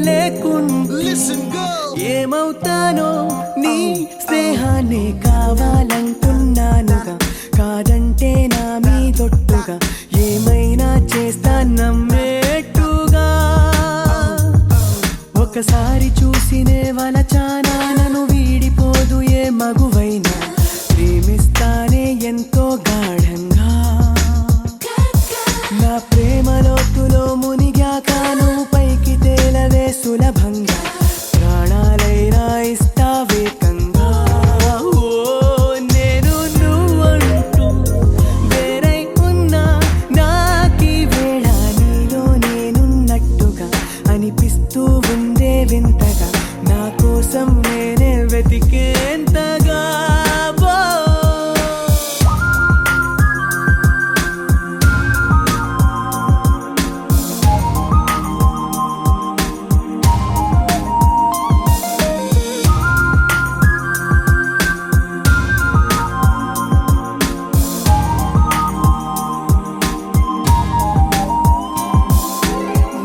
లేకుంటే ఏమవుతానో నీ స్నేహాన్ని కావాలంటున్నానుగా కాదంటే నా మీదొట్టుగా ఏమైనా చేస్తా నమ్మేట్టుగా ఒకసారి చూసినే వలచానా నన్ను వీడిపోదు ఏ మగువైనా ప్రేమిస్తానే ఎంతో గాఢంగా నా ప్రేమ లోతులో మునిగాక నువ్వు పైకి తేలవే సులభంగా ప్రాణాలైనా ఇస్తావేకంగా నేను నువ్వంటూ వేరై ఉన్నా నాకీ వేళ నీలో నేనున్నట్టుగా అనిపిస్తూ ఉందే వింతగా నా కోసం నేనే వెతికేంతగా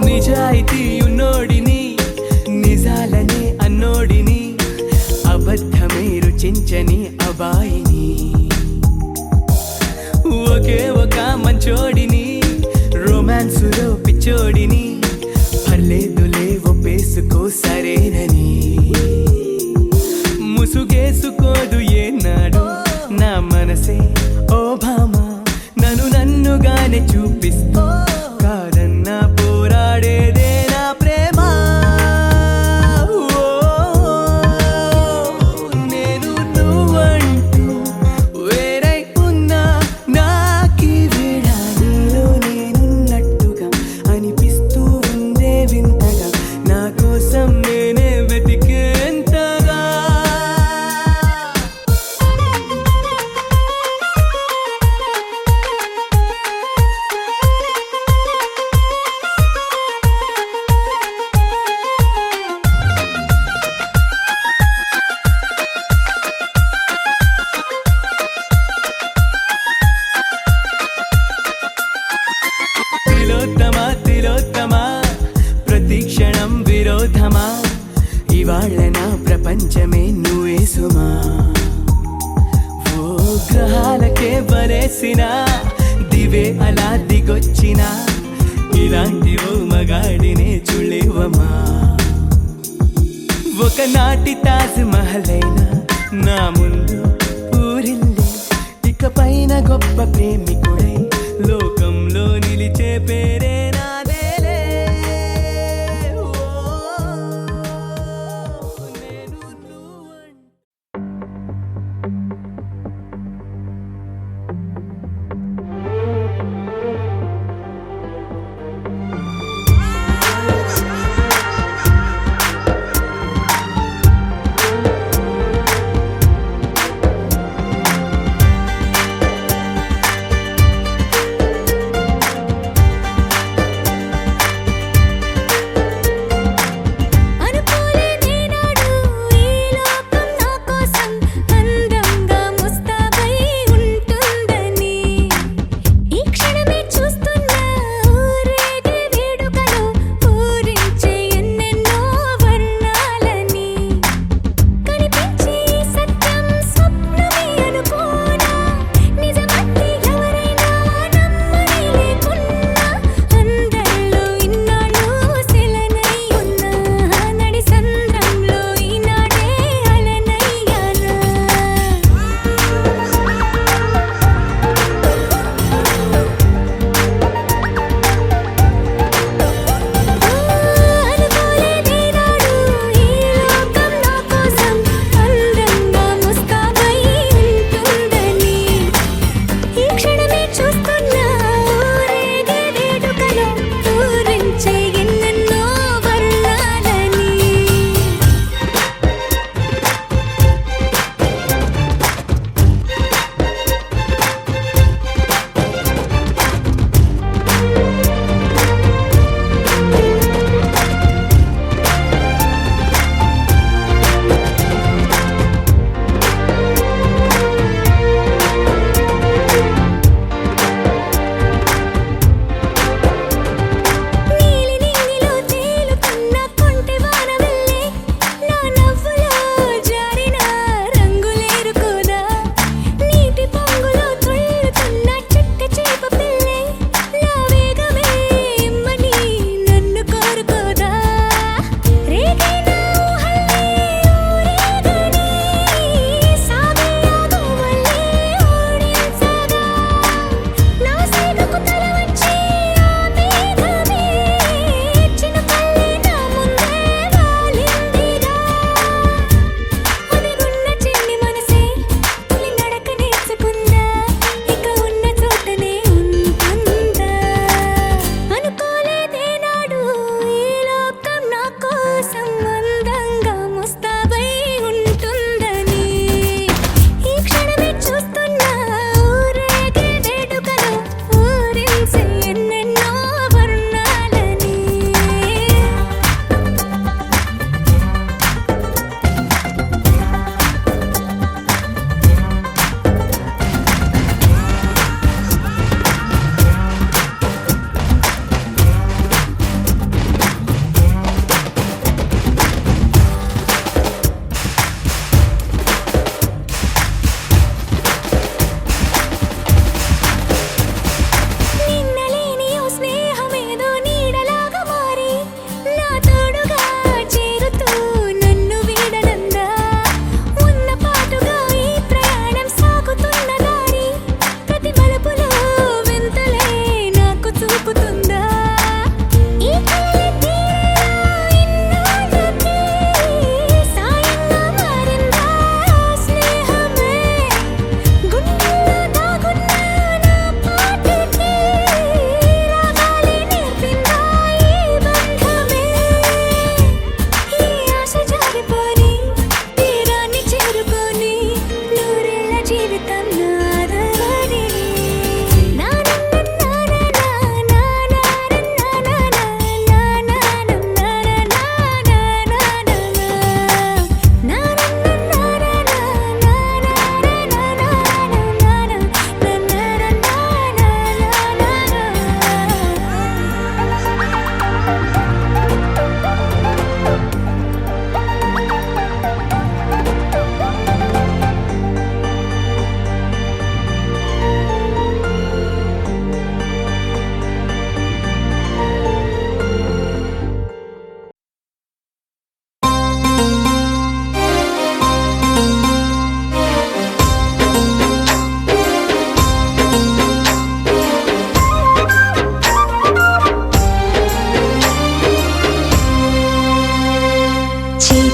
నిజాయితీ ఉన్నోడిని నిజాలనే అన్నోడిని అబద్ధమే రుచించని అబాయిని ఒకే ఒక మంచోడిని రొమాన్సులో పిచ్చోడిని పర్లేదులే ఒప్పేసుకో సరేనని ముసుగేసుకోదు ఏనాడు నా మనసే ఓ భామ నన్నుగానే చూపిస్తూ కాదన్నా పోరాడేదే నా ప్రేమ నేను నువ్వంటూ వేరై ఉన్నా నాకీ వేళ నీలో నేనున్నట్టుగా అనిపిస్తూ ఉందే వింతగా నా కోసం నేనే వెతికేంతగా తిలోత్తమా ప్రతి క్షణం విరోధమా ఇవాళ నా ప్రపంచమే నువ్వే సుమా ఓ గ్రహాలకే వరేసిన దివే అలా దిగొచ్చిన ఇలాంటి ఓ మగాడినే చులేవమా ఒకనాటి తాజ్ మహల్ అయినా నా ముందు పూరిల్లే ఇకపైన గొప్ప ప్రేమికుడై లోకంలో నిలిచే పేరే నాదేలే నేను నువ్వంటూ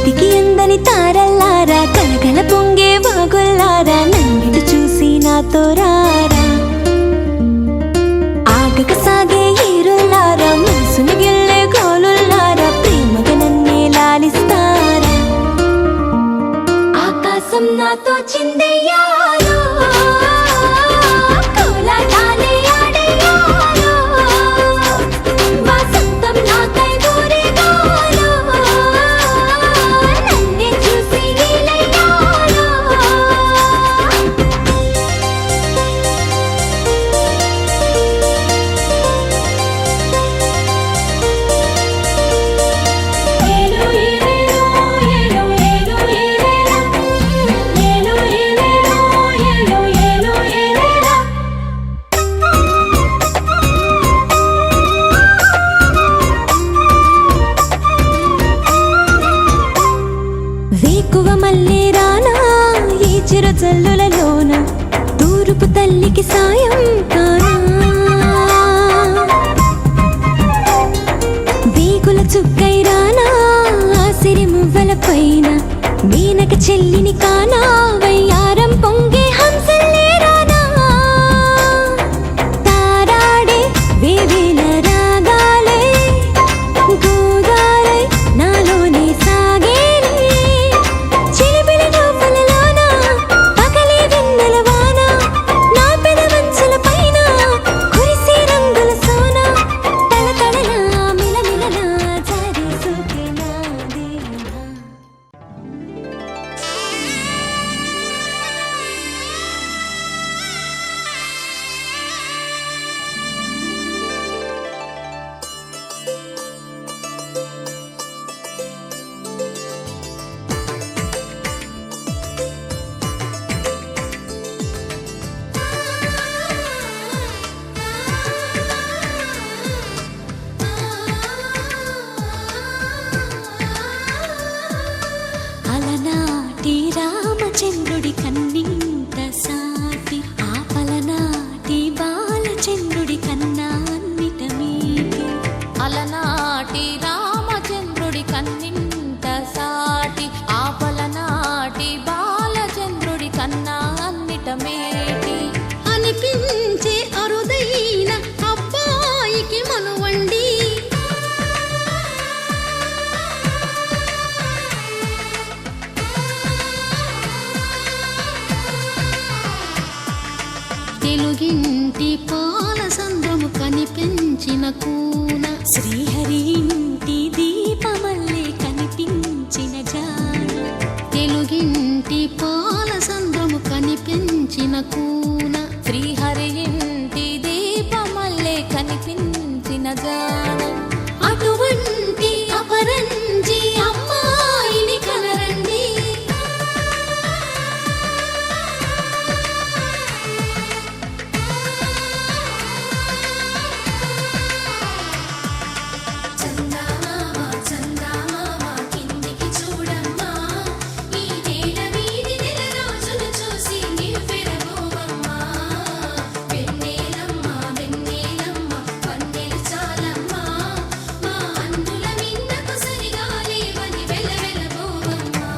కంటికి అందని తారల్లారా కలకల పొంగే వాగుల్లారా నన్నిటి చూసి నాతో రారా ఆగక సాగే హీరోల్లారా మనసుని గిల్లే గోలుల్లారా ప్రేమగా నన్నే లాలిస్తారా ఆకాశం నాతో చిందయ్యారో కోలాటాలే ఆడయ్యారో వసంతం నాకై ఊరేగారో నన్నే చూసి నీలయ్యారో ఏలో ఏలేలో ఏలో ఏలో ఏలేలా ఏలో ఏలేలో ఏలో ఏలో ఏలేలా వేకువ మల్లె రానా ఈ చిరు జల్లులలోన తూర్పు తల్లికి సాయం కానా వేగుల చుక్కై రానా ఆ సిరి మువ్వల పైన మీనక చెల్లిని కానా వయ్యారం పొంగే హంసల్లే రానా తారాడే వేవేల రాగాలే గోదారై నాలోనే సాగేలే చిలిపిలి నవ్వులలోన పగలే వెన్నెల వాన నా పెదవంచుల పైన కురిసే రంగుల సోన తళతళలా మిలమిలలా జారే సోకే నా దేహా అలనాటి రామచంద్రుడి కన్నింత సాటి ఆపలనాటి బాలచంద్రుడి కన్నా అన్నిట మీటి అలనాటి రామచంద్రుడి కన్నింత సాటి ఆపలనాటి బాలచంద్రుడి కన్నా అన్నిట మేటి అనిపించే అరుదైన అబ్బాయికి మనువండి తెలుగింటి పాల సంద్రము కనిపించిన కూన శ్రీహరి ఇంటి దీపమల్లే కనిపించిన జాన తెలుగింటి పాల సంద్రము కనిపించిన కూన శ్రీహరి ఇంటి దీపమల్లే కనిపించిన జాన అటువంటి అపరంజి అమ్మాయిని కనరండి చందమామ చందమామ కిందికి చూడమ్మా ఈ నేల వీధి నెల రోజులు చూసి నివ్వెరబోవమ్మా వెన్నెలమ్మ వెన్నెలమ్మ పన్నెలు చాలమ్మా మా అందుల మిన్నకు సరిగా లేవని వెలవెలబోవమ్మా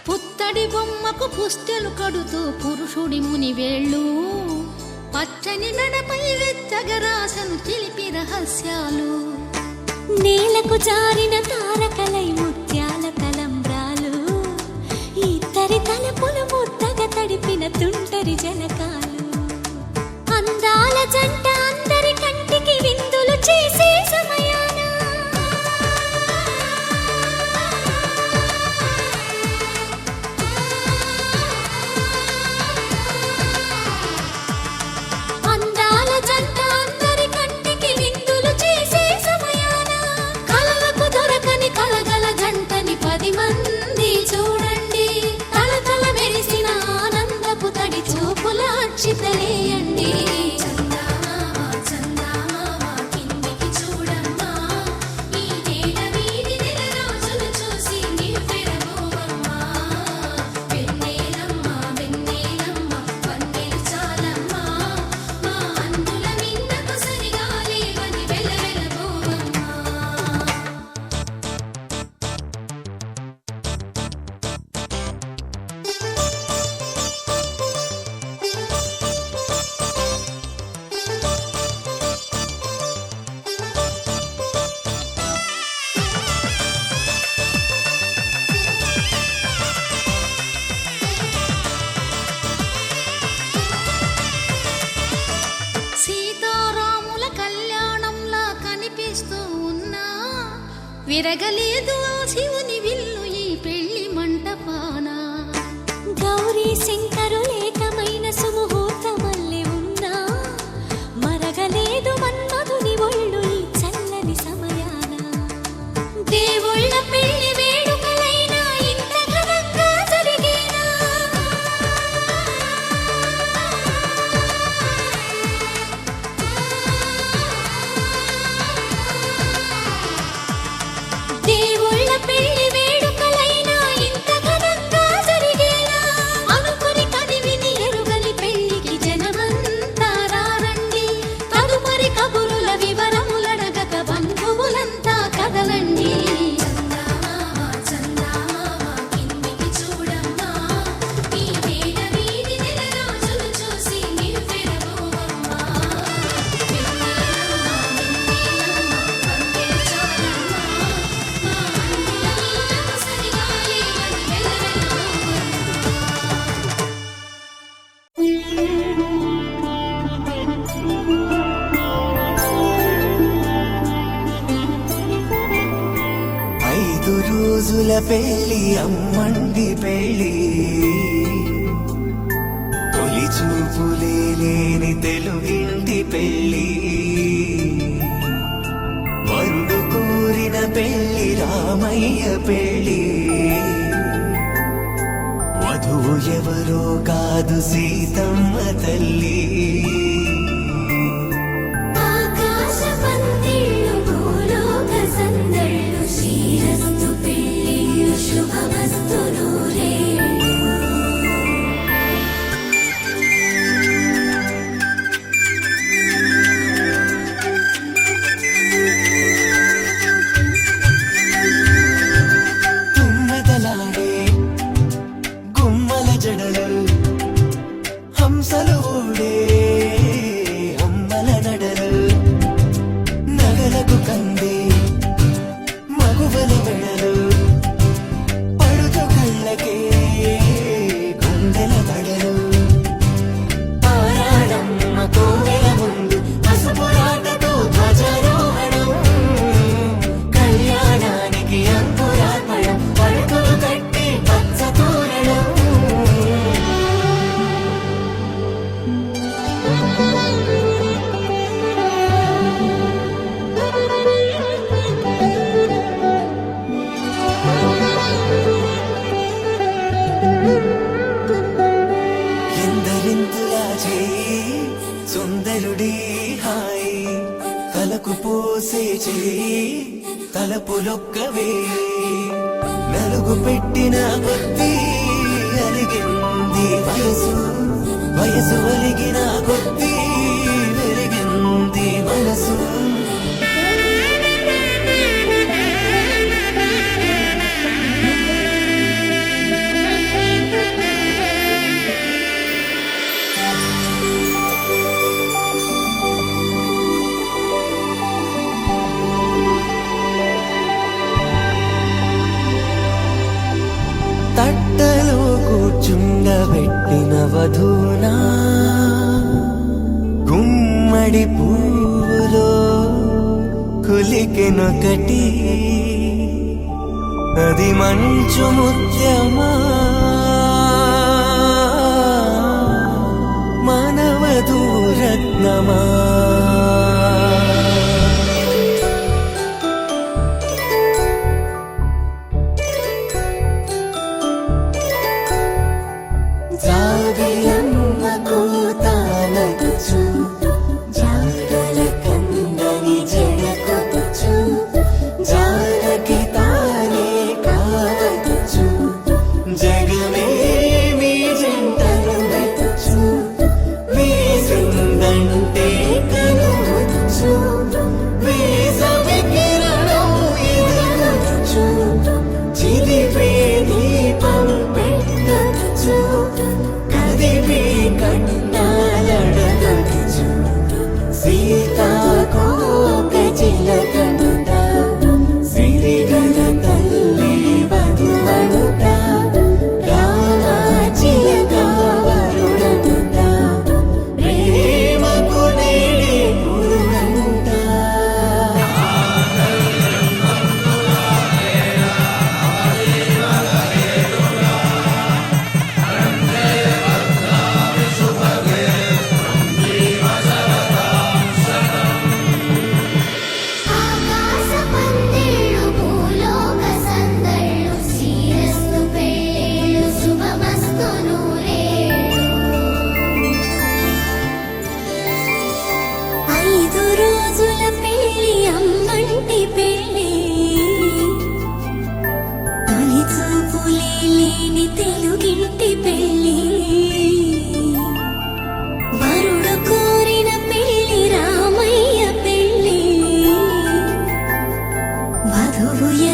పుత్తడి బొమ్మకు పుస్తెలు కడుతూ పురుషుడి ముని వేళ్ళు పచ్చని మెడపై వెచ్చగరాసను చిలిపి రహస్యాలు నేలకు జారిన తారకలై ముత్యాల తలంబ్రాలు ఇద్దరి తలపులు ముద్దగా తడిపిన తుంటరి జలకాలు అందాల జంట అందరి కంటికి విందులు చేసే సమయాన అందాల జంట అందరి కంటికి విందులు చేసే సమయాన కలలకు దొరకని కలగల జంటని పద పది మంది చూడండి తలతల మెరిసిన ఆనందపు తడి చూపుల అక్షితలేయండి విరగలేదు ఆ శివుని విల్లు ఈ పెళ్లి మంటపాన గౌరీ శంకరు ఏకమైన సుముహూర్తమల్లె ఉన్నా మరగలేదు మన్మధుని ఒళ్ళు ఈ చల్లని సమయాన దేవుళ్ళ పెళ్లి వేడుకలైనా ఇంత ఘనంగా జరిగేనా దేవుళ్ళ పెళ్లి వేడుకలైనా ఇంత ఘనంగా జరిగేనా అనుకుని కదివిని ఎరుగని పెళ్లికి జనమంతా రారండి తదుపరి కబురుల వివరములడగక బంధువులంతా కదలండి రోజుల పెళ్లి అమ్మండి పెళ్లి తొలి చూపులే లేని తెలుగింటి పెళ్లి వరుడు కోరిన పెళ్లి రామయ్య పెళ్లి వధువు ఎవరో కాదు సీతమ్మ తల్లి తలపులొక్కవే నలుగు పెట్టిన కొద్దీ అలిగింది వయసు వయసు ఒలిగిన కొద్దీ వెలిగింది మనసు తట్టలో కూర్చుండబెట్టిన వధూనా గుమ్మడి పూలో కులికెనొకటి అది మంచు ముత్యమా మానవధూరత్నమా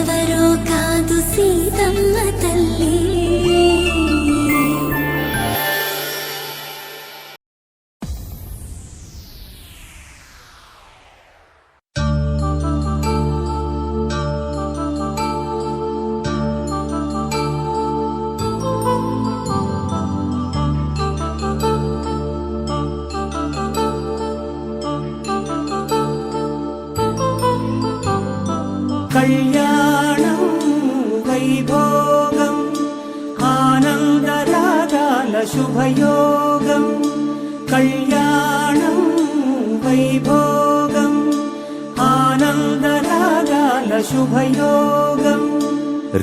ఎవరో కాదు సీతమ్మ తల్లి. కళ్యాణం వైభోగం ఆనందరాగాల శుభయోగం. కళ్యాణం వైభోగం ఆనందరాగాల శుభయోగం.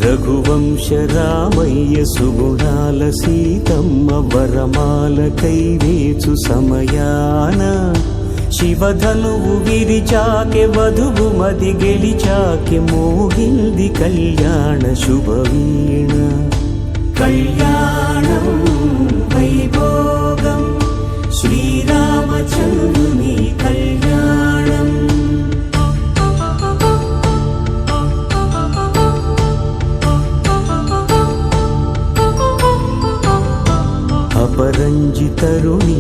రఘువంశ రామయ్య సుగుణాల సీతమ్మ వరమాల కైవేచు సమయాన శివధనువు విరిచాకె వధువు మది గెలిచాకె మోగింది కళ్యాణ శుభవీణ. కళ్యాణం వైభోగం శ్రీరామచంద్రుని కళ్యాణం. అపరంజి తరుణి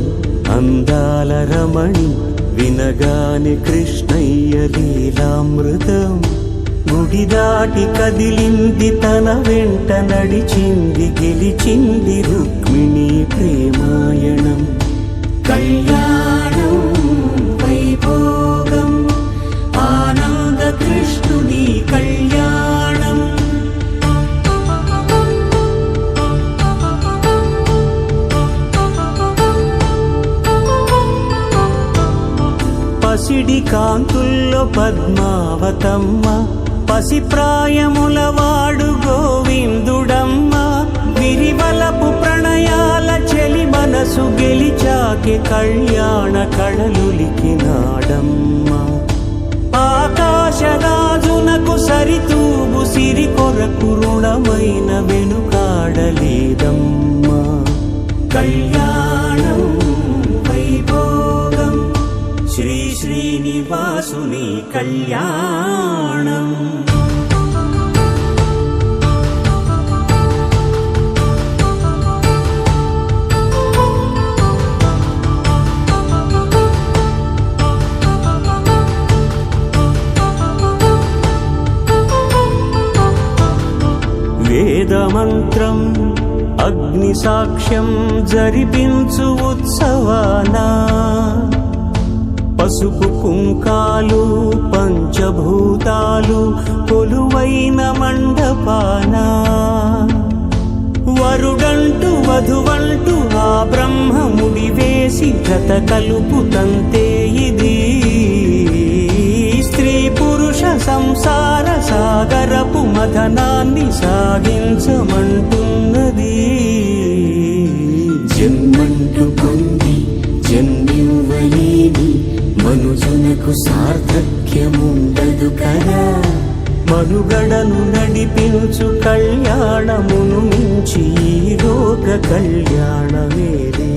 అందాల రమణి వినగానే కృష్ణయ్య లీలామృతం. గుడి దాటి కదిలింది తన వెంట నడిచింది గెలిచింది రుక్మిణి ప్రేమాయణం. కళ్యాణం వైభోగం ఆనంద కృష్ణుని కళ్యాణం. పసిడి కాంతుల్లో పద్మావతమ్మ పసి ప్రాయముల వాడు గోవిందుడమ్మ. విరివలపు ప్రణయాల చెలి మనసు గెలిచాకె కళ్యాణ కళలులికినాడమ్మ. ఆకాశరాజునకు సరితూగు సిరి కొరకు రుణమైన వెనుకాడలేదమ్మ. కళ్యాణం వైభోగం శ్రీ శ్రీనివాసుని కళ్యాణం. వేదమంత్రం అగ్ని సాక్ష్యం జరిపించు ఉత్సవానా. పసుపు కుంకాలు పంచభూతాలు కొలువైన మండపాన. వరుడంటూ వధువంటూ ఆ బ్రహ్మముడి వేసి జత కలుపుతంతే ఇది. స్త్రీ పురుష సంసార సాగరపు మథనాన్ని సాగించమంటున్నది. జన్మంటూ పొంది జన్మివ్వలేని మనుజునకు సార్థక్యముండదు కదా. మనుగడను నడిపించు కళ్యాణమును మించి ఈ లోక కళ్యాణమేది.